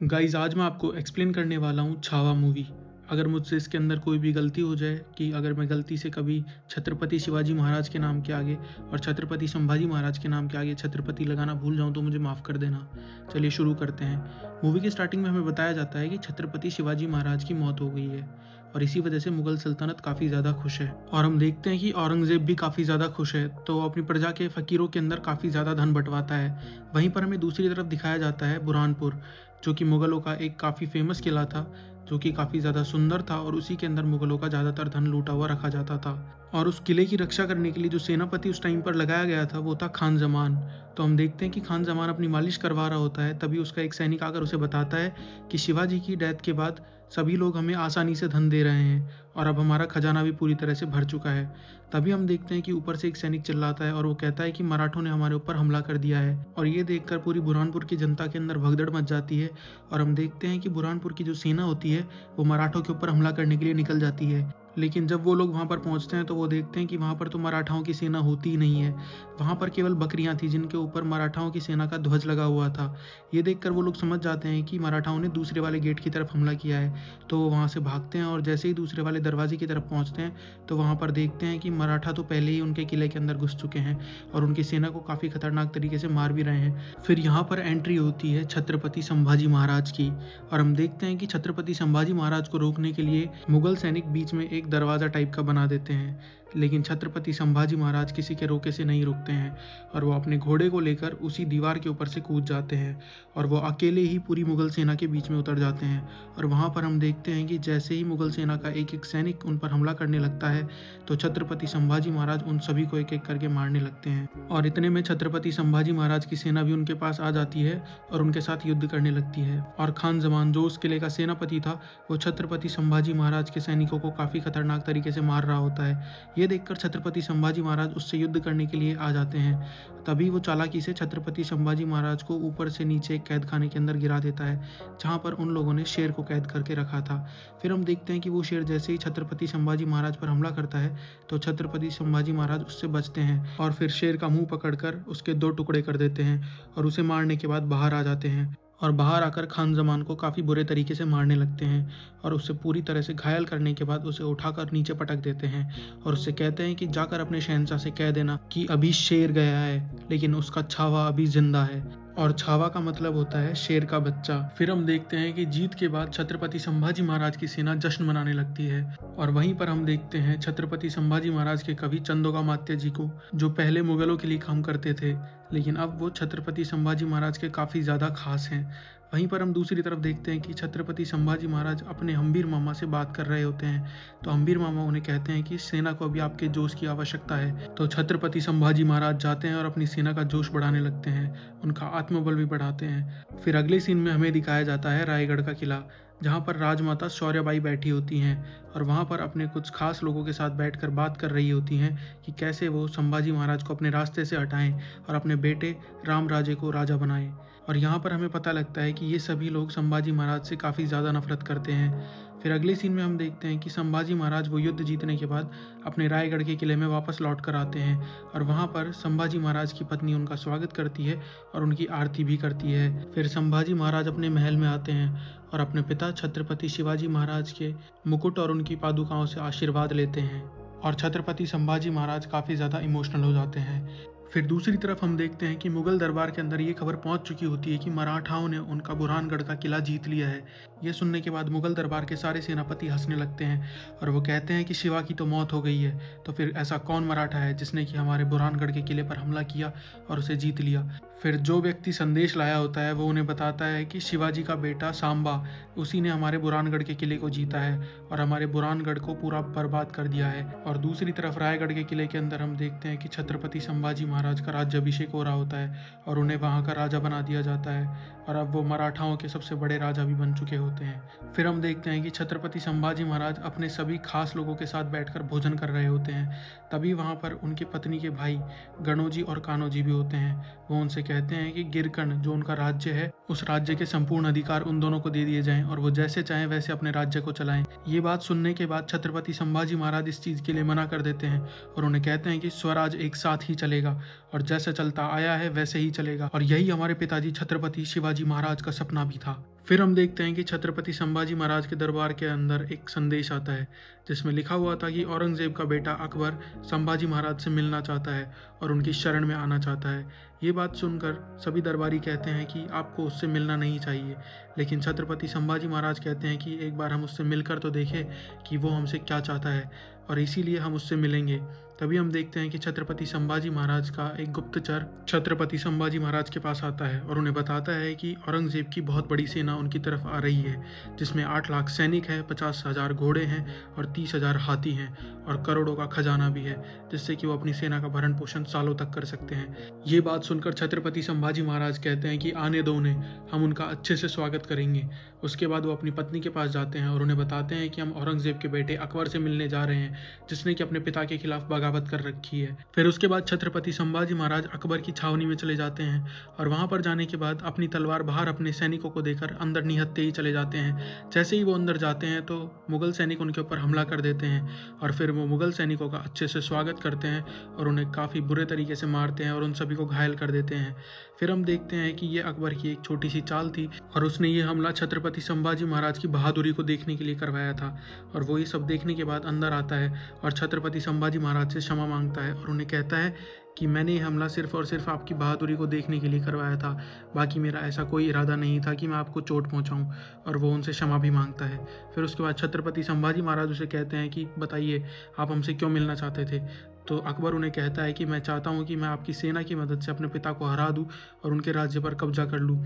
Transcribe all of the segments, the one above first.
Guys आज मैं आपको एक्सप्लेन करने वाला हूँ छावा मूवी। अगर मुझसे इसके अंदर कोई भी गलती हो जाए कि अगर मैं गलती से कभी छत्रपति शिवाजी महाराज के नाम के आगे और छत्रपति संभाजी महाराज के नाम के आगे छत्रपति लगाना भूल जाऊँ तो मुझे माफ़ कर देना। चलिए शुरू करते हैं। मूवी की स्टार्टिंग में हमें बताया जाता है कि छत्रपति शिवाजी महाराज की मौत हो गई है और इसी वजह से मुगल सल्तनत काफ़ी ज़्यादा खुश है और हम देखते हैं कि औरंगज़ेब भी काफ़ी ज़्यादा खुश है, तो अपनी प्रजा के फ़कीरों के अंदर काफ़ी ज़्यादा धन बँटवाता है। वहीं पर हमें दूसरी तरफ दिखाया जाता है बुरहानपुर, जो कि मुग़लों का एक काफ़ी फ़ेमस किला था, जो कि काफ़ी ज़्यादा सुंदर था और उसी के अंदर मुग़लों का ज़्यादातर धन लूटा हुआ रखा जाता था। और उस किले की रक्षा करने के लिए जो सेनापति उस टाइम पर लगाया गया था वो था खान ज़मान। तो हम देखते हैं कि खान ज़मान अपनी मालिश करवा रहा होता है, तभी उसका एक सैनिक आकर उसे बताता है कि शिवाजी की डेथ के बाद सभी लोग हमें आसानी से धन दे रहे हैं और अब हमारा खजाना भी पूरी तरह से भर चुका है। तभी हम देखते हैं कि ऊपर से एक सैनिक चिल्लाता है और वो कहता है कि मराठों ने हमारे ऊपर हमला कर दिया है। और ये देखकर पूरी बुरहानपुर की जनता के अंदर भगदड़ मच जाती है और हम देखते हैं कि बुरहानपुर की जो सेना होती है वो मराठों के ऊपर हमला करने के लिए निकल जाती है। लेकिन जब वो लोग वहाँ पर पहुँचते हैं तो वो देखते हैं कि वहाँ पर तो मराठाओं की सेना होती ही नहीं है। वहाँ पर केवल बकरियाँ थी जिनके ऊपर मराठाओं की सेना का ध्वज लगा हुआ था। ये देखकर वो लोग समझ जाते हैं कि मराठाओं ने दूसरे वाले गेट की तरफ हमला किया है, तो वो वहाँ से भागते हैं और जैसे ही दूसरे वाले दरवाजे की तरफ पहुँचते हैं तो वहाँ पर देखते हैं कि मराठा तो पहले ही उनके किले के अंदर घुस चुके हैं और उनकी सेना को काफ़ी खतरनाक तरीके से मार भी रहे हैं। फिर यहाँ पर एंट्री होती है छत्रपति संभाजी महाराज की और हम देखते हैं कि छत्रपति संभाजी महाराज को रोकने के लिए मुगल सैनिक बीच में एक दरवाज़ा टाइप का बना देते हैं, लेकिन छत्रपति संभाजी महाराज किसी के रोके से नहीं रुकते हैं और वो अपने घोड़े को लेकर उसी दीवार के ऊपर से कूद जाते हैं और वो अकेले ही पूरी मुगल सेना के बीच में उतर जाते हैं। और वहाँ पर हम देखते हैं कि जैसे ही मुगल सेना का एक एक सैनिक उन पर हमला करने लगता है तो छत्रपति संभाजी महाराज उन सभी को एक एक करके मारने लगते हैं और इतने में छत्रपति संभाजी महाराज की सेना भी उनके पास आ जाती है और उनके साथ युद्ध करने लगती है। और खान ज़मान जो उस किले का सेनापति था वो छत्रपति संभाजी महाराज के सैनिकों को काफ़ी खतरनाक तरीके से मार रहा होता है। ये देखकर छत्रपति संभाजी महाराज उससे युद्ध करने के लिए आ जाते हैं। तभी वो चालाकी से छत्रपति संभाजी महाराज को ऊपर से नीचे एक कैद खाने के अंदर गिरा देता है, जहाँ पर उन लोगों ने शेर को कैद करके रखा था। फिर हम देखते हैं कि वो शेर जैसे ही छत्रपति संभाजी महाराज पर हमला करता है तो छत्रपति संभाजी महाराज उससे बचते हैं और फिर शेर का मुंह पकड़कर उसके 2 टुकड़े कर देते हैं और उसे मारने के बाद बाहर आ जाते हैं और बाहर आकर खान ज़मान को काफ़ी बुरे तरीके से मारने लगते हैं और उसे पूरी तरह से घायल करने के बाद उसे उठाकर नीचे पटक देते हैं और उससे कहते हैं कि जाकर अपने शहंशाह से कह देना कि अभी शेर गया है लेकिन उसका छावा अभी जिंदा है। और छावा का मतलब होता है शेर का बच्चा। फिर हम देखते हैं कि जीत के बाद छत्रपति संभाजी महाराज की सेना जश्न मनाने लगती है और वहीं पर हम देखते हैं छत्रपति संभाजी महाराज के कवि चंदोकामात्य जी को, जो पहले मुगलों के लिए काम करते थे लेकिन अब वो छत्रपति संभाजी महाराज के काफ़ी ज़्यादा खास हैं। वहीं पर हम दूसरी तरफ देखते हैं कि छत्रपति संभाजी महाराज अपने हम्बीर मामा से बात कर रहे होते हैं, तो हम्बीर मामा उन्हें कहते हैं कि सेना को अभी आपके जोश की आवश्यकता है। तो छत्रपति संभाजी महाराज जाते हैं और अपनी सेना का जोश बढ़ाने लगते हैं, उनका आत्मबल भी बढ़ाते हैं। फिर अगले सीन में हमें दिखाया जाता है रायगढ़ का किला, जहाँ पर राजमाता शौर्यबाई बैठी होती हैं और वहाँ पर अपने कुछ खास लोगों के साथ बैठकर बात कर रही होती हैं कि कैसे वो संभाजी महाराज को अपने रास्ते से हटाएं और अपने बेटे राम राजे को राजा बनाएं। और यहाँ पर हमें पता लगता है कि ये सभी लोग संभाजी महाराज से काफ़ी ज़्यादा नफरत करते हैं। फिर अगले सीन में हम देखते हैं कि संभाजी महाराज वो युद्ध जीतने के बाद अपने रायगढ़ के किले में वापस लौट कर आते हैं और वहाँ पर संभाजी महाराज की पत्नी उनका स्वागत करती है और उनकी आरती भी करती है। फिर संभाजी महाराज अपने महल में आते हैं और अपने पिता छत्रपति शिवाजी महाराज के मुकुट और उनकी पादुकाओं से आशीर्वाद लेते हैं और छत्रपति संभाजी महाराज काफ़ी ज़्यादा इमोशनल हो जाते हैं। फिर दूसरी तरफ हम देखते हैं कि मुगल दरबार के अंदर ये खबर पहुंच चुकी होती है कि मराठाओं ने उनका बुरहानगढ़ का किला जीत लिया है। ये सुनने के बाद मुगल दरबार के सारे सेनापति हंसने लगते हैं और वो कहते हैं कि शिवा की तो मौत हो गई है, तो फिर ऐसा कौन मराठा है जिसने कि हमारे बुरहानगढ़ के किले पर हमला किया और उसे जीत लिया। फिर जो व्यक्ति संदेश लाया होता है वो उन्हें बताता है कि शिवाजी का बेटा सांबा, उसी ने हमारे बुरहानगढ़ के किले को जीता है और हमारे बुरहानगढ़ को पूरा बर्बाद कर दिया है। और दूसरी तरफ रायगढ़ के किले के अंदर हम देखते हैं कि छत्रपति संभाजी महाराज का राज्याभिषेक हो रहा होता है और उन्हें वहाँ का राजा बना दिया जाता है और अब वो मराठाओं के सबसे बड़े राजा भी बन चुके होते हैं। फिर हम देखते हैं कि छत्रपति संभाजी महाराज अपने सभी खास लोगों के साथ बैठकर भोजन कर रहे होते हैं। तभी वहाँ पर उनकी पत्नी के भाई गणोजी और कान्होजी भी होते हैं। वो उनसे कहते हैं कि गिरकर्ण जो उनका राज्य है, उस राज्य के संपूर्ण अधिकार उन दोनों को दे दिए जाएं और वो जैसे चाहें वैसे अपने राज्य को चलाएं। ये बात सुनने के बाद छत्रपति संभाजी महाराज इस चीज़ के लिए मना कर देते हैं और उन्हें कहते हैं कि स्वराज एक साथ ही चलेगा और जैसे चलता आया है वैसे ही चलेगा और यही हमारे पिताजी छत्रपति शिवाजी महाराज का सपना भी था। फिर हम देखते हैं कि छत्रपति संभाजी महाराज के दरबार के अंदर एक संदेश आता है जिसमें लिखा हुआ था कि औरंगजेब का बेटा अकबर संभाजी महाराज से मिलना चाहता है और उनकी शरण में आना चाहता है। ये बात सुनकर सभी दरबारी कहते हैं कि आपको उससे मिलना नहीं चाहिए, लेकिन छत्रपति संभाजी महाराज कहते हैं कि एक बार हम उससे मिलकर तो देखें कि वो हमसे क्या चाहता है, और इसीलिए हम उससे मिलेंगे। तभी हम देखते हैं कि छत्रपति संभाजी महाराज का एक गुप्तचर छत्रपति संभाजी महाराज के पास आता है और उन्हें बताता है कि औरंगजेब की बहुत बड़ी सेना उनकी तरफ आ रही है, जिसमें 8 लाख सैनिक हैं, 50,000 घोड़े हैं और 30,000 हाथी हैं और करोड़ों का खजाना भी है, जिससे कि वो अपनी सेना का भरण पोषण सालों तक कर सकते हैं। ये बात सुनकर छत्रपति संभाजी महाराज कहते हैं कि आने दो उन्हें, हम उनका अच्छे से स्वागत करेंगे। उसके बाद वो अपनी पत्नी के पास जाते हैं और उन्हें बताते हैं कि हम औरंगजेब के बेटे अकबर से मिलने जा रहे हैं, जिसने कि अपने पिता के खिलाफ बगावत कर रखी है। फिर उसके बाद छत्रपति संभाजी महाराज अकबर की छावनी में चले जाते हैं और वहां पर जाने के बाद अपनी तलवार बाहर अपने सैनिकों को देकर अंदर निहत्ते ही चले जाते हैं। जैसे ही वो अंदर जाते हैं तो मुगल सैनिक उनके ऊपर हमला कर देते हैं और फिर वो मुगल सैनिकों का अच्छे से स्वागत करते हैं और उन्हें काफ़ी बुरे तरीके से मारते हैं और उन सभी को घायल कर देते हैं। फिर हम देखते हैं कि ये अकबर की एक छोटी सी चाल थी और उसने ये हमला छत्रपति संभाजी महाराज की बहादुरी को देखने के लिए करवाया था। और वो ये सब देखने के बाद अंदर आता है और छत्रपति संभाजी महाराज से क्षमा मांगता है और उन्हें कहता है कि मैंने ये हमला सिर्फ और सिर्फ आपकी बहादुरी को देखने के लिए करवाया था, बाकी मेरा ऐसा कोई इरादा नहीं था कि मैं आपको चोट पहुंचाऊं। और वो उनसे क्षमा भी मांगता है। फिर उसके बाद छत्रपति संभाजी महाराज उसे कहते हैं कि बताइए आप हमसे क्यों मिलना चाहते थे। तो अकबर उन्हें कहता है कि मैं चाहता हूं कि मैं आपकी सेना की मदद से अपने पिता को हरा दूं और उनके राज्य पर कब्जा कर लूं।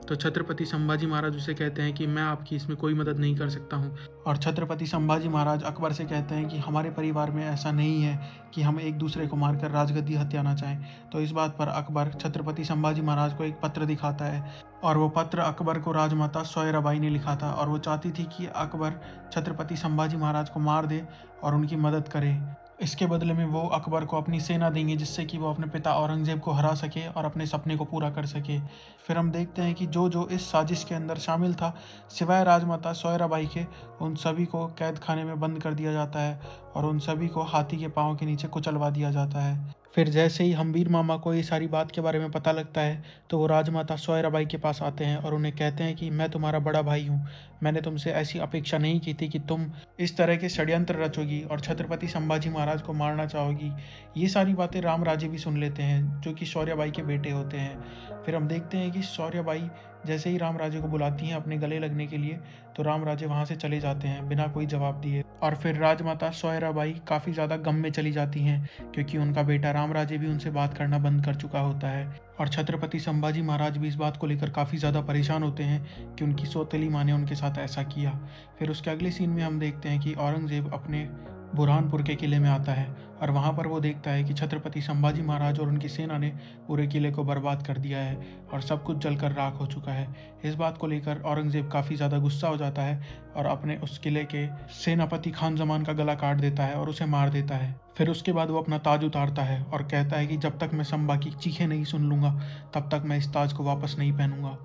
तो छत्रपति संभाजी महाराज उसे कहते हैं कि मैं आपकी इसमें कोई मदद नहीं कर सकता हूं। और छत्रपति संभाजी महाराज अकबर से कहते हैं कि हमारे परिवार में ऐसा नहीं है कि हम एक दूसरे को मारकर राजगद्दी हत्याना चाहें। तो इस बात पर अकबर छत्रपति संभाजी महाराज को एक पत्र दिखाता है और वो पत्र अकबर को राजमाता सोयराबाई ने लिखा था और वो चाहती थी कि अकबर छत्रपति संभाजी महाराज को मार दे और उनकी मदद करे। इसके बदले में वो अकबर को अपनी सेना देंगे, जिससे कि वो अपने पिता औरंगजेब को हरा सके और अपने सपने को पूरा कर सके। फिर हम देखते हैं कि जो जो इस साजिश के अंदर शामिल था, सिवाय राजमाता सोयराबाई के, उन सभी को कैद खाने में बंद कर दिया जाता है और उन सभी को हाथी के पाँव के नीचे कुचलवा दिया जाता है। फिर जैसे ही हम्बीर मामा को ये सारी बात के बारे में पता लगता है तो वो राजमाता सोयराबाई के पास आते हैं और उन्हें कहते हैं कि मैं तुम्हारा बड़ा भाई हूँ, मैंने तुमसे ऐसी अपेक्षा नहीं की थी कि तुम इस तरह के षड्यंत्र रचोगी और छत्रपति संभाजी महाराज को मारना चाहोगी। ये सारी बातें राम राजे भी सुन लेते हैं, जो कि शौर्यबाई के बेटे होते हैं। फिर हम देखते हैं कि शौर्यबाई जैसे ही राम राजे को बुलाती हैं अपने गले लगने के लिए, तो राम राजे वहाँ से चले जाते हैं बिना कोई जवाब दिए। और फिर राजमाता सोयराबाई काफ़ी ज़्यादा गम में चली जाती हैं, क्योंकि उनका बेटा राम राजे भी उनसे बात करना बंद कर चुका होता है। और छत्रपति संभाजी महाराज भी इस बात को लेकर काफ़ी ज़्यादा परेशान होते हैं कि उनकी सौतेली माँ ने उनके साथ ऐसा किया। फिर उसके अगले सीन में हम देखते हैं कि औरंगजेब अपने बुरहानपुर के किले में आता है और वहाँ पर वो देखता है कि छत्रपति संभाजी महाराज और उनकी सेना ने पूरे किले को बर्बाद कर दिया है और सब कुछ जलकर राख हो चुका है। इस बात को लेकर औरंगजेब काफ़ी ज़्यादा गुस्सा हो जाता है और अपने उस किले के सेनापति खान जमान का गला काट देता है और उसे मार देता है। फिर उसके बाद वो अपना ताज उतारता है और कहता है कि जब तक मैं संभा की चीखें नहीं सुन लूँगा तब तक मैं इस ताज को वापस नहीं पहनूंगा।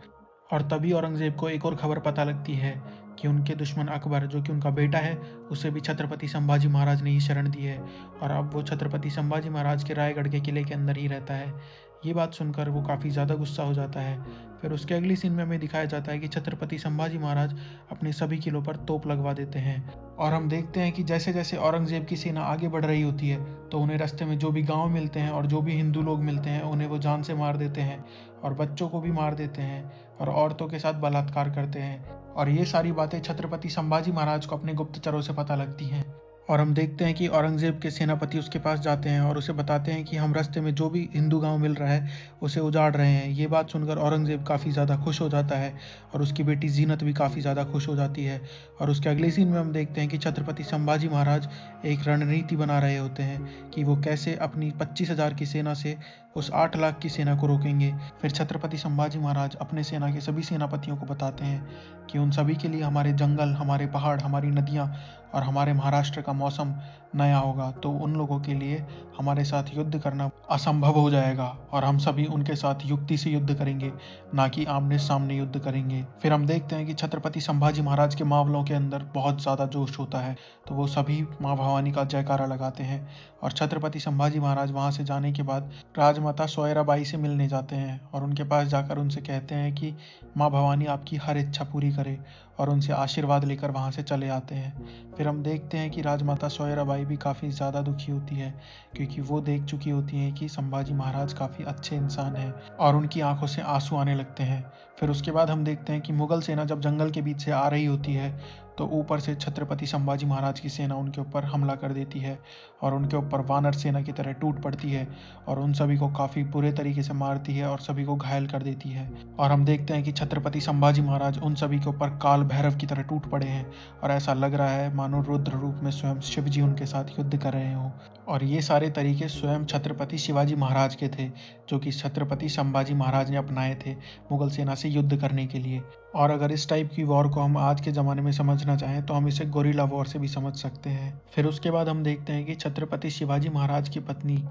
और तभी औरंगजेब को एक और खबर पता लगती है कि उनके दुश्मन अकबर, जो कि उनका बेटा है, उसे भी छत्रपति संभाजी महाराज ने ही शरण दी है और अब वो छत्रपति संभाजी महाराज के रायगढ़ के किले के अंदर ही रहता है। ये बात सुनकर वो काफ़ी ज़्यादा गुस्सा हो जाता है। फिर उसके अगली सीन में हमें दिखाया जाता है कि छत्रपति संभाजी महाराज अपने सभी किलों पर तोप लगवा देते हैं और हम देखते हैं कि जैसे जैसे औरंगजेब की सेना आगे बढ़ रही होती है तो उन्हें रास्ते में जो भी गांव मिलते हैं और जो भी हिंदू लोग मिलते हैं उन्हें वो जान से मार देते हैं और बच्चों को भी मार देते हैं और औरतों के साथ बलात्कार करते हैं। और ये सारी बातें छत्रपति संभाजी महाराज को अपने गुप्तचरों से पता लगती हैं और हम देखते हैं कि औरंगजेब के सेनापति उसके पास जाते हैं और उसे बताते हैं कि हम रास्ते में जो भी हिंदू गांव मिल रहा है उसे उजाड़ रहे हैं। ये बात सुनकर औरंगजेब काफ़ी ज़्यादा खुश हो जाता है और उसकी बेटी जीनत भी काफ़ी ज़्यादा खुश हो जाती है। और उसके अगले सीन में हम देखते हैं कि छत्रपति संभाजी महाराज एक रणनीति बना रहे होते हैं कि वो कैसे अपनी 25,000 की सेना से उस 8 लाख की सेना को रोकेंगे। फिर छत्रपति संभाजी महाराज अपने सेना के सभी सेनापतियों को बताते हैं कि उन सभी के लिए हमारे जंगल, हमारे पहाड़, हमारी नदियाँ और हमारे महाराष्ट्र का मौसम नया होगा, तो उन लोगों के लिए हमारे साथ युद्ध करना असंभव हो जाएगा और हम सभी उनके साथ युक्ति से युद्ध करेंगे, ना कि आमने सामने युद्ध करेंगे। फिर हम देखते हैं कि छत्रपति संभाजी महाराज के मावलों के अंदर बहुत ज़्यादा जोश होता है, तो वो सभी माँ भवानी का जयकारा लगाते हैं और छत्रपति संभाजी महाराज वहाँ से जाने के बाद राजमाता सोयराबाई से मिलने जाते हैं और उनके पास जाकर उनसे कहते हैं कि माँ भवानी आपकी हर इच्छा पूरी करे, और उनसे आशीर्वाद लेकर वहाँ से चले आते हैं। फिर हम देखते हैं कि राजमाता सोयराबाई भी काफ़ी ज़्यादा दुखी होती है, क्योंकि वो देख चुकी होती हैं कि संभाजी महाराज काफ़ी अच्छे इंसान हैं और उनकी आंखों से आंसू आने लगते हैं। फिर उसके बाद हम देखते हैं कि मुगल सेना जब जंगल के बीच से आ रही होती है तो ऊपर से छत्रपति संभाजी महाराज की सेना उनके ऊपर हमला कर देती है और उनके ऊपर वानर सेना की तरह टूट पड़ती है और उन सभी को काफ़ी बुरे तरीके से मारती है और सभी को घायल कर देती है। और हम देखते हैं कि छत्रपति संभाजी महाराज उन सभी के ऊपर काल भैरव की तरह टूट पड़े हैं और ऐसा लग रहा है मानो रुद्र रूप में स्वयं शिव जी उनके साथ युद्ध कर रहे हों। और ये सारे तरीके स्वयं छत्रपति शिवाजी महाराज के थे, जो कि छत्रपति संभाजी महाराज ने अपनाए थे मुगल सेना से युद्ध करने के लिए। और अगर इस टाइप की वॉर को हम आज के ज़माने में समझना चाहें तो हम इसे गोरिल्ला वॉर से भी समझ सकते हैं। फिर उसके बाद हम देखते हैं कि छत्रपति शिवाजी महाराज की पत्नी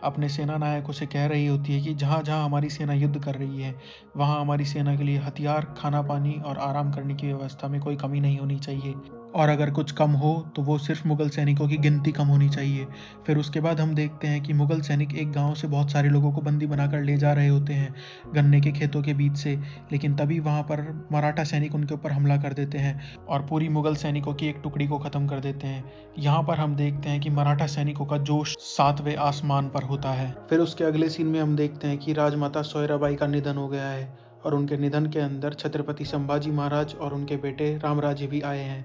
अपने सेना नायकों से कह रही होती है कि जहाँ जहाँ हमारी सेना युद्ध कर रही है वहाँ हमारी सेना के लिए हथियार, खाना पानी और आराम करने की व्यवस्था में कोई कमी नहीं होनी चाहिए, और अगर कुछ कम हो तो वो सिर्फ मुगल सैनिकों की गिनती कम होनी चाहिए। फिर उसके बाद हम देखते हैं कि मुगल सैनिक एक गांव से बहुत सारे लोगों को बंदी बनाकर ले जा रहे होते हैं गन्ने के खेतों के बीच से, लेकिन तभी वहां पर मराठा सैनिक उनके ऊपर हमला कर देते हैं और पूरी मुगल सैनिकों की एक टुकड़ी को ख़त्म कर देते हैं। यहाँ पर हम देखते हैं कि मराठा सैनिकों का जोश 7वें आसमान पर होता है। फिर उसके अगले सीन में हम देखते हैं कि राजमाता सोयराबाई का निधन हो गया है और उनके निधन के अंदर छत्रपति संभाजी महाराज और उनके बेटे रामराजे भी आए हैं।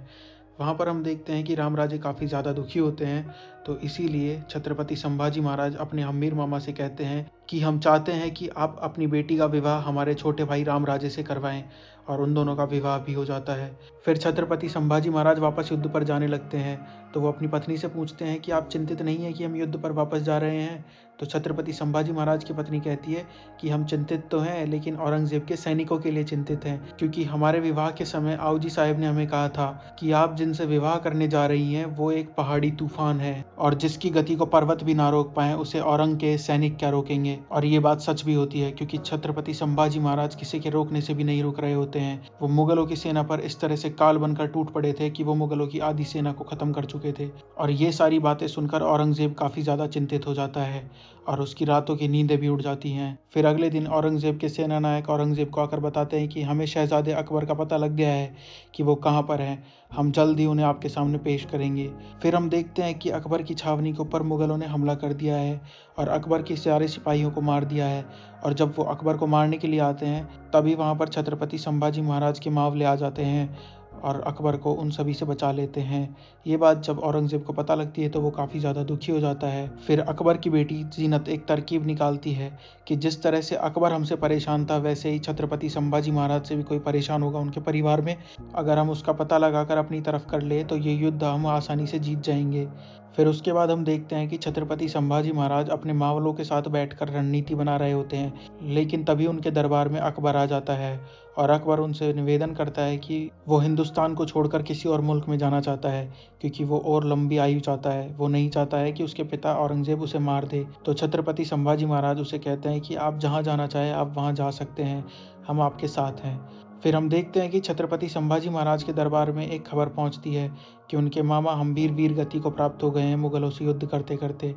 वहाँ पर हम देखते हैं कि रामराजे काफ़ी ज़्यादा दुखी होते हैं, तो इसीलिए छत्रपति संभाजी महाराज अपने हम्मीर मामा से कहते हैं कि हम चाहते हैं कि आप अपनी बेटी का विवाह हमारे छोटे भाई रामराजे से करवाएं, और उन दोनों का विवाह भी हो जाता है। फिर छत्रपति संभाजी महाराज वापस युद्ध पर जाने लगते हैं, तो वो अपनी पत्नी से पूछते हैं कि आप चिंतित नहीं हैं कि हम युद्ध पर वापस जा रहे हैं? तो छत्रपति संभाजी महाराज की पत्नी कहती है कि हम चिंतित तो हैं, लेकिन औरंगजेब के सैनिकों के लिए चिंतित हैं, क्योंकि हमारे विवाह के समय आऊजी साहब ने हमें कहा था कि आप जिनसे विवाह करने जा रही हैं वो एक पहाड़ी तूफान है और जिसकी गति को पर्वत भी ना रोक पाए उसे औरंग के सैनिक क्या रोकेंगे। और ये बात सच भी होती है, क्योंकि छत्रपति संभाजी महाराज किसी के रोकने से भी नहीं रुक रहे होते हैं। वो मुगलों की सेना पर इस तरह से काल बनकर टूट पड़े थे कि वो मुगलों की आधी सेना को खत्म कर चुके थे। और ये सारी बातें सुनकर औरंगजेब काफी ज्यादा चिंतित हो जाता है और उसकी रातों की नींदें भी उड़ जाती हैं। फिर अगले दिन औरंगजेब के सेना नायक औरंगजेब को आकर बताते हैं कि हमें शहजादे अकबर का पता लग गया है कि वो कहाँ पर हैं, हम जल्द ही उन्हें आपके सामने पेश करेंगे। फिर हम देखते हैं कि अकबर की छावनी के ऊपर मुगलों ने हमला कर दिया है और अकबर के सारे सिपाहियों को मार दिया है। और जब वो अकबर को मारने के लिए आते हैं तभी वहाँ पर छत्रपति संभाजी महाराज के मावले आ जाते हैं और अकबर को उन सभी से बचा लेते हैं। ये बात जब औरंगजेब को पता लगती है तो वो काफ़ी ज़्यादा दुखी हो जाता है। फिर अकबर की बेटी जीनत एक तरकीब निकालती है कि जिस तरह से अकबर हमसे परेशान था वैसे ही छत्रपति संभाजी महाराज से भी कोई परेशान होगा उनके परिवार में, अगर हम उसका पता लगाकर अपनी तरफ कर ले तो ये युद्ध हम आसानी से जीत जाएंगे। फिर उसके बाद हम देखते हैं कि छत्रपति संभाजी महाराज अपने मावलों के साथ बैठकर रणनीति बना रहे होते हैं, लेकिन तभी उनके दरबार में अकबर आ जाता है और अकबर उनसे निवेदन करता है कि वो हिंदुस्तान को छोड़कर किसी और मुल्क में जाना चाहता है, क्योंकि वो और लंबी आयु चाहता है। वो नहीं चाहता है कि उसके पिता औरंगजेब उसे मार दे। तो छत्रपति संभाजी महाराज उसे कहते हैं कि आप जहाँ जाना चाहें आप वहाँ जा सकते हैं, हम आपके साथ हैं। फिर हम देखते हैं कि छत्रपति संभाजी महाराज के दरबार में एक खबर पहुंचती है कि उनके मामा हम्बीर वीर गति को प्राप्त हो गए हैं मुगलों से युद्ध करते करते।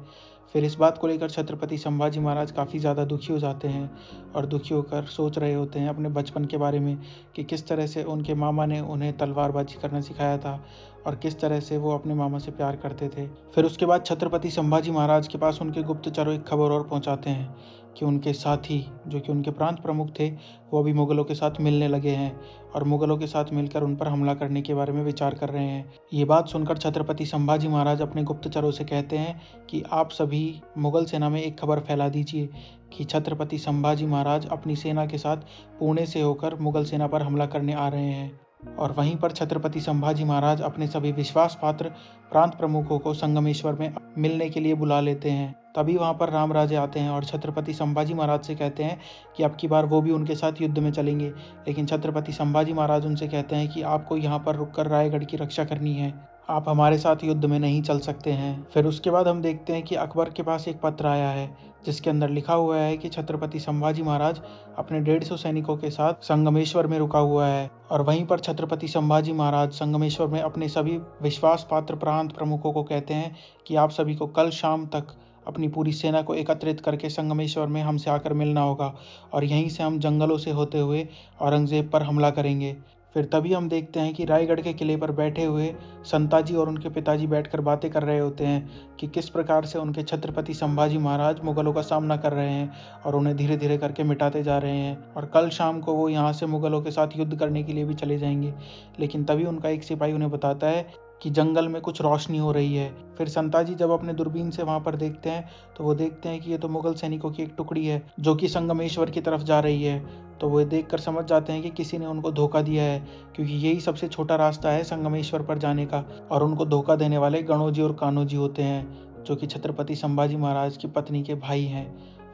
फिर इस बात को लेकर छत्रपति संभाजी महाराज काफ़ी ज़्यादा दुखी हो जाते हैं और दुखी होकर सोच रहे होते हैं अपने बचपन के बारे में कि किस तरह से उनके मामा ने उन्हें तलवारबाजी करना सिखाया था और किस तरह से वो अपने मामा से प्यार करते थे। फिर उसके बाद छत्रपति संभाजी महाराज के पास उनके गुप्तचरों एक खबर और पहुंचाते हैं कि उनके साथी जो कि उनके प्रांत प्रमुख थे वो अभी मुगलों के साथ मिलने लगे हैं और मुगलों के साथ मिलकर उन पर हमला करने के बारे में विचार कर रहे हैं। ये बात सुनकर छत्रपति संभाजी महाराज अपने गुप्तचरों से कहते हैं कि आप सभी मुगल सेना में एक खबर फैला दीजिए कि छत्रपति संभाजी महाराज अपनी सेना के साथ पुणे से होकर मुगल सेना पर हमला करने आ रहे हैं। और वहीं पर छत्रपति संभाजी महाराज अपने सभी विश्वास पात्र प्रांत प्रमुखों को संगमेश्वर में मिलने के लिए बुला लेते हैं। तभी वहां पर रामराजे आते हैं और छत्रपति संभाजी महाराज से कहते हैं कि अब की बार वो भी उनके साथ युद्ध में चलेंगे, लेकिन छत्रपति संभाजी महाराज उनसे कहते हैं कि आपको यहाँ पर रुककर रायगढ़ की रक्षा करनी है, आप हमारे साथ युद्ध में नहीं चल सकते हैं। फिर उसके बाद हम देखते हैं कि अकबर के पास एक पत्र आया है जिसके अंदर लिखा हुआ है कि छत्रपति संभाजी महाराज अपने 150 सैनिकों के साथ संगमेश्वर में रुका हुआ है। और वहीं पर छत्रपति संभाजी महाराज संगमेश्वर में अपने सभी विश्वास पात्र प्रांत प्रमुखों को कहते हैं कि आप सभी को कल शाम तक अपनी पूरी सेना को एकत्रित करके संगमेश्वर में हमसे आकर मिलना होगा और यहीं से हम जंगलों से होते हुए औरंगज़ेब पर हमला करेंगे। फिर तभी हम देखते हैं कि रायगढ़ के किले पर बैठे हुए संताजी और उनके पिताजी बैठकर बातें कर रहे होते हैं कि किस प्रकार से उनके छत्रपति संभाजी महाराज मुगलों का सामना कर रहे हैं और उन्हें धीरे धीरे करके मिटाते जा रहे हैं, और कल शाम को वो यहाँ से मुगलों के साथ युद्ध करने के लिए भी चले जाएंगे। लेकिन तभी उनका एक सिपाही उन्हें बताता है कि जंगल में कुछ रोशनी हो रही है। फिर संताजी जब अपने दूरबीन से वहां पर देखते हैं तो वो देखते हैं कि ये तो मुगल सैनिकों की एक टुकड़ी है जो कि संगमेश्वर की तरफ जा रही है। तो वो देखकर समझ जाते हैं कि किसी ने उनको धोखा दिया है, क्योंकि यही सबसे छोटा रास्ता है संगमेश्वर पर जाने का, और उनको धोखा देने वाले गणोजी और कान्होजी होते हैं जो कि छत्रपति संभाजी महाराज की पत्नी के भाई हैं।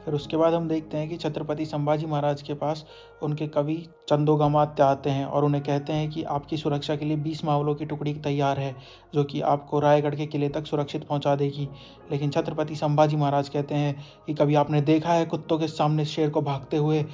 फिर उसके बाद हम देखते हैं कि छत्रपति संभाजी महाराज के पास उनके कवि चंदोगामात्य आते हैं और उन्हें कहते हैं कि आपकी सुरक्षा के लिए 20 मावलों की टुकड़ी तैयार है जो कि आपको रायगढ़ के किले तक सुरक्षित पहुंचा देगी। लेकिन छत्रपति संभाजी महाराज कहते हैं कि कभी आपने देखा है कुत्तों के सामने शेर को भागते हुए?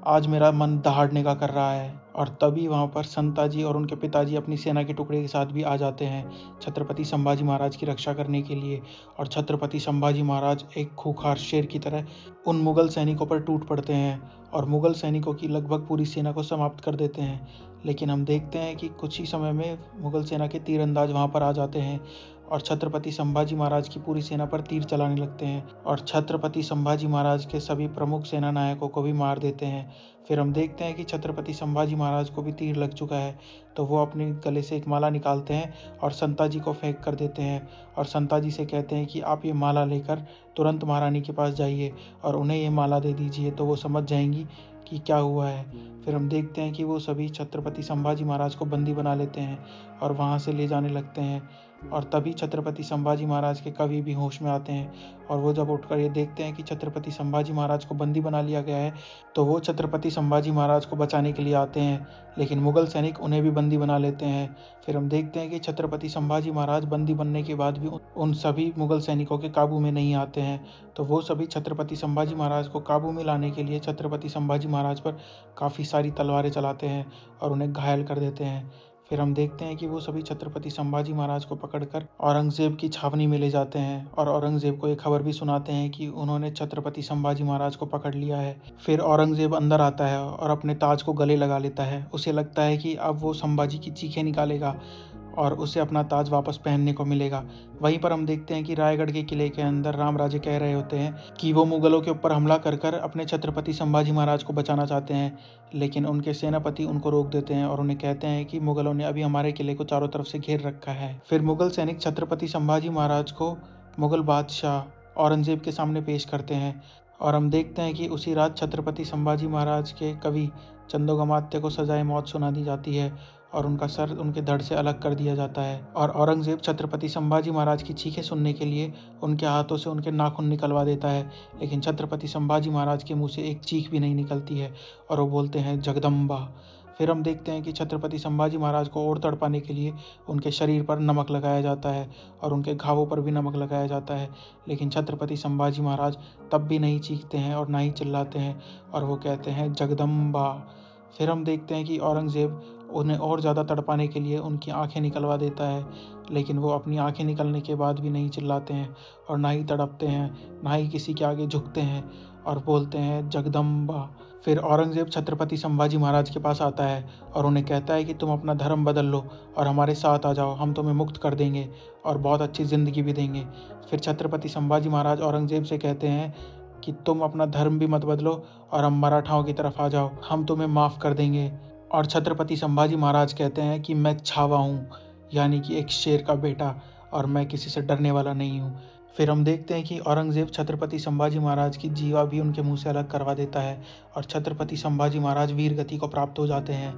आज मेरा मन दहाड़ने का कर रहा है। और तभी वहाँ पर संताजी और उनके पिताजी अपनी सेना की टुकड़ी के साथ भी आ जाते हैं छत्रपति संभाजी महाराज की रक्षा करने के लिए, और छत्रपति संभाजी महाराज एक खूंखार शेर की तरह उन मुगल सैनिकों पर टूट पड़ते हैं और मुगल सैनिकों की लगभग पूरी सेना को समाप्त कर देते हैं। लेकिन हम देखते हैं कि कुछ ही समय में मुगल सेना के तीरंदाज वहाँ पर आ जाते हैं और छत्रपति संभाजी महाराज की पूरी सेना पर तीर चलाने लगते हैं और छत्रपति संभाजी महाराज के सभी प्रमुख सेना नायकों को भी मार देते हैं। फिर हम देखते हैं कि छत्रपति संभाजी महाराज को भी तीर लग चुका है, तो वो अपने गले से एक माला निकालते हैं और संताजी को फेंक कर देते हैं और संताजी से कहते हैं कि आप ये माला लेकर तुरंत महारानी के पास जाइए और उन्हें ये माला दे दीजिए, तो वो समझ जाएंगी कि क्या हुआ है। फिर हम देखते हैं कि वो सभी छत्रपति संभाजी महाराज को बंदी बना लेते हैं और वहाँ से ले जाने लगते हैं, और तभी छत्रपति संभाजी महाराज के कवि भी होश में आते हैं और वो जब उठकर ये देखते हैं कि छत्रपति संभाजी महाराज को बंदी बना लिया गया है, तो वो छत्रपति संभाजी महाराज को बचाने के लिए आते हैं, लेकिन मुगल सैनिक उन्हें भी बंदी बना लेते हैं। फिर हम देखते हैं कि छत्रपति संभाजी महाराज बंदी बनने के बाद भी उन सभी मुगल सैनिकों के काबू में नहीं आते हैं, तो वो सभी छत्रपति संभाजी महाराज को काबू में लाने के लिए छत्रपति संभाजी महाराज पर काफ़ी सारी तलवारें चलाते हैं और उन्हें घायल कर देते हैं। फिर हम देखते हैं कि वो सभी छत्रपति संभाजी महाराज को पकड़कर औरंगज़ेब की छावनी में ले जाते हैं और औरंगज़ेब को एक खबर भी सुनाते हैं कि उन्होंने छत्रपति संभाजी महाराज को पकड़ लिया है। फिर औरंगज़ेब अंदर आता है और अपने ताज को गले लगा लेता है। उसे लगता है कि अब वो संभाजी की चीखें निकालेगा और उसे अपना ताज वापस पहनने को मिलेगा। वहीं पर हम देखते हैं कि रायगढ़ के किले के अंदर रामराजे कह रहे होते हैं कि वो मुगलों के ऊपर हमला कर कर अपने छत्रपति संभाजी महाराज को बचाना चाहते हैं, लेकिन उनके सेनापति उनको रोक देते हैं और उन्हें कहते हैं कि मुगलों ने अभी हमारे किले को चारों तरफ से घेर रखा है। फिर मुगल सैनिक छत्रपति संभाजी महाराज को मुगल बादशाह औरंगज़ेब के सामने पेश करते हैं और हम देखते हैं कि उसी रात छत्रपति संभाजी महाराज के कवि चंदोगामात्य को सजाए मौत सुना दी जाती है और उनका सर उनके धड़ से अलग कर दिया जाता है। और औरंगज़ेब छत्रपति संभाजी महाराज की चीखें सुनने के लिए उनके हाथों से उनके नाखून निकलवा देता है, लेकिन छत्रपति संभाजी महाराज के मुंह से एक चीख भी नहीं निकलती है और वो बोलते हैं जगदम्बा। फिर हम देखते हैं कि छत्रपति संभाजी महाराज को और तड़पाने के लिए उनके शरीर पर नमक लगाया जाता है और उनके घावों पर भी नमक लगाया जाता है, लेकिन छत्रपति संभाजी महाराज तब भी नहीं चीखते हैं और ना ही चिल्लाते हैं और वो कहते हैं जगदम्बा। फिर हम देखते हैं कि औरंगज़ेब उन्हें और ज़्यादा तड़पाने के लिए उनकी आंखें निकलवा देता है, लेकिन वो अपनी आंखें निकलने के बाद भी नहीं चिल्लाते हैं और ना ही तड़पते हैं, ना ही किसी के आगे झुकते हैं और बोलते हैं जगदम्बा। फिर औरंगज़ेब छत्रपति संभाजी महाराज के पास आता है और उन्हें कहता है कि तुम अपना धर्म बदल लो और हमारे साथ आ जाओ, हम तुम्हें मुक्त कर देंगे और बहुत अच्छी ज़िंदगी भी देंगे। फिर छत्रपति संभाजी महाराज औरंगज़ेब से कहते हैं कि तुम अपना धर्म भी मत बदलो और हम मराठाओं की तरफ आ जाओ, हम तुम्हें माफ़ कर देंगे। और छत्रपति संभाजी महाराज कहते हैं कि मैं छावा हूँ, यानी कि एक शेर का बेटा, और मैं किसी से डरने वाला नहीं हूँ। फिर हम देखते हैं कि औरंगज़ेब छत्रपति संभाजी महाराज की जीवा भी उनके मुंह से अलग करवा देता है और छत्रपति संभाजी महाराज वीर गति को प्राप्त हो जाते हैं।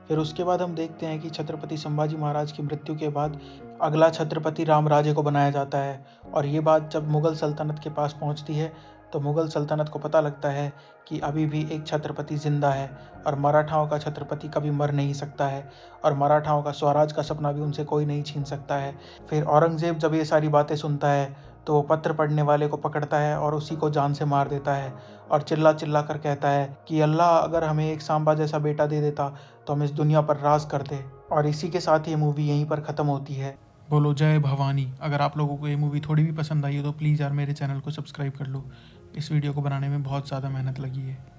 फिर उसके बाद हम देखते हैं कि छत्रपति संभाजी महाराज की मृत्यु के बाद अगला छत्रपति रामराजे को बनाया जाता है, और ये बात जब मुग़ल सल्तनत के पास पहुंचती है तो मुग़ल सल्तनत को पता लगता है कि अभी भी एक छत्रपति जिंदा है और मराठाओं का छत्रपति कभी मर नहीं सकता है और मराठाओं का स्वराज का सपना भी उनसे कोई नहीं छीन सकता है। फिर औरंगज़ेब जब ये सारी बातें सुनता है तो वो पत्र पढ़ने वाले को पकड़ता है और उसी को जान से मार देता है और चिल्ला चिल्ला कर कहता है कि अल्लाह अगर हमें एक सांबा जैसा बेटा दे देता तो हम इस दुनिया पर राज करते। और इसी के साथ ये मूवी यहीं पर ख़त्म होती है। बोलो जय भवानी। अगर आप लोगों को ये मूवी थोड़ी भी पसंद आई हो तो प्लीज़ यार मेरे चैनल को सब्सक्राइब कर लो। इस वीडियो को बनाने में बहुत ज़्यादा मेहनत लगी है।